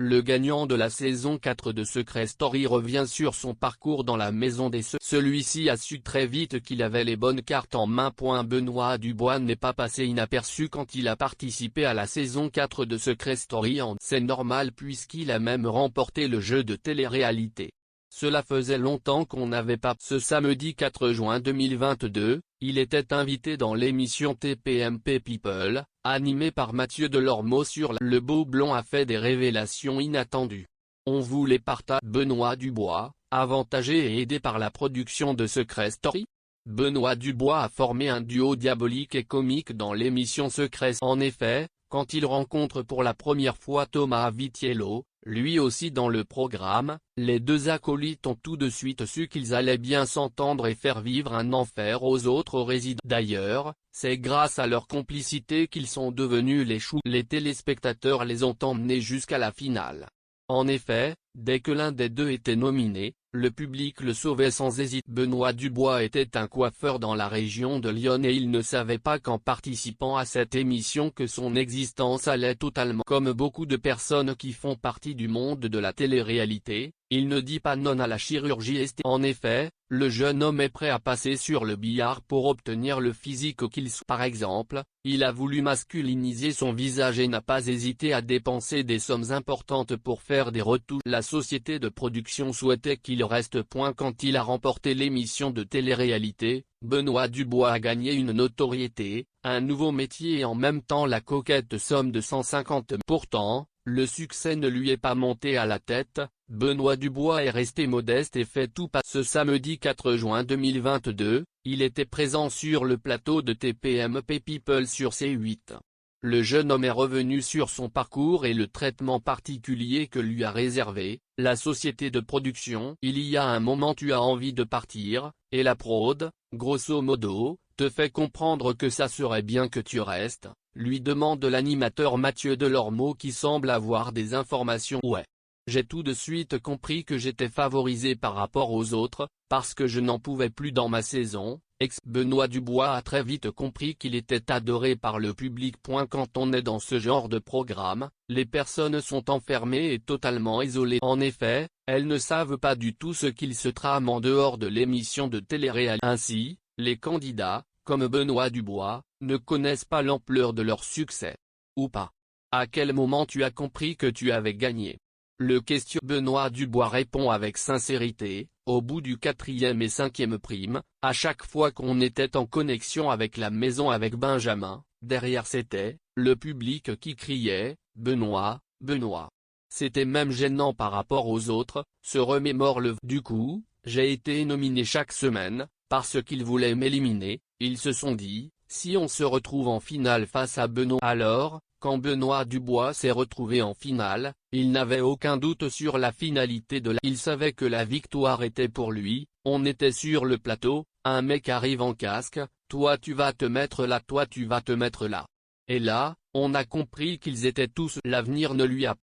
Le gagnant de la saison 4 de Secret Story revient sur son parcours dans la maison des secrets. Celui-ci a su très vite qu'il avait les bonnes cartes en main. Benoît Dubois n'est pas passé inaperçu quand il a participé à la saison 4 de Secret Story. C'est normal puisqu'il a même remporté le jeu de télé-réalité. Cela faisait longtemps qu'on n'avait pas. Ce samedi 4 juin 2022, il était invité dans l'émission TPMP People, animée par Mathieu Delormeau sur Le Beau Blond a fait des révélations inattendues. On vous les partage. Benoît Dubois, avantagé et aidé par la production de Secret Story. Benoît Dubois a formé un duo diabolique et comique dans l'émission Secret. En effet, quand il rencontre pour la première fois Thomas Vitiello, lui aussi dans le programme, les deux acolytes ont tout de suite su qu'ils allaient bien s'entendre et faire vivre un enfer aux autres résidents. D'ailleurs, c'est grâce à leur complicité qu'ils sont devenus les choux. Les téléspectateurs les ont emmenés jusqu'à la finale. En effet, dès que l'un des deux était nominé, le public le sauvait sans hésiter. Benoît Dubois était un coiffeur dans la région de Lyon et il ne savait pas qu'en participant à cette émission que son existence allait totalement. Comme beaucoup de personnes qui font partie du monde de la télé-réalité, il ne dit pas non à la chirurgie esthétique. En effet, le jeune homme est prêt à passer sur le billard pour obtenir le physique qu'il souhaite. Par exemple, il a voulu masculiniser son visage et n'a pas hésité à dépenser des sommes importantes pour faire des retouches. La société de production souhaitait qu'il reste. Quand il a remporté l'émission de télé-réalité, Benoît Dubois a gagné une notoriété, un nouveau métier et en même temps la coquette somme de 150 000. Pourtant, le succès ne lui est pas monté à la tête. Benoît Dubois est resté modeste et fait tout pas. Ce samedi 4 juin 2022, il était présent sur le plateau de TPMP People sur C8. Le jeune homme est revenu sur son parcours et le traitement particulier que lui a réservé la société de production. Il y a un moment tu as envie de partir, et la prod, grosso modo, te fait comprendre que ça serait bien que tu restes, lui demande l'animateur Mathieu Delormeau qui semble avoir des informations. Ouais. J'ai tout de suite compris que j'étais favorisé par rapport aux autres, parce que je n'en pouvais plus dans ma saison. Benoît Dubois a très vite compris qu'il était adoré par le public. Quand on est dans ce genre de programme, les personnes sont enfermées et totalement isolées. En effet, elles ne savent pas du tout ce qu'il se trame en dehors de l'émission de télé-réalité. Ainsi, les candidats, comme Benoît Dubois, ne connaissent pas l'ampleur de leur succès. Ou pas. À quel moment tu as compris que tu avais gagné? Le question. Benoît Dubois répond avec sincérité, au bout du 4e et 5e prime, à chaque fois qu'on était en connexion avec la maison avec Benjamin, derrière c'était, le public qui criait, Benoît, Benoît. C'était même gênant par rapport aux autres, se remémore le. Du coup, j'ai été nominé chaque semaine, parce qu'ils voulaient m'éliminer, ils se sont dit, si on se retrouve en finale face à Benoît. Alors, quand Benoît Dubois s'est retrouvé en finale, il n'avait aucun doute sur la finalité de la. Il savait que la victoire était pour lui. On était sur le plateau, un mec arrive en casque, toi tu vas te mettre là, toi tu vas te mettre là. Et là, on a compris qu'ils étaient tous. L'avenir ne lui a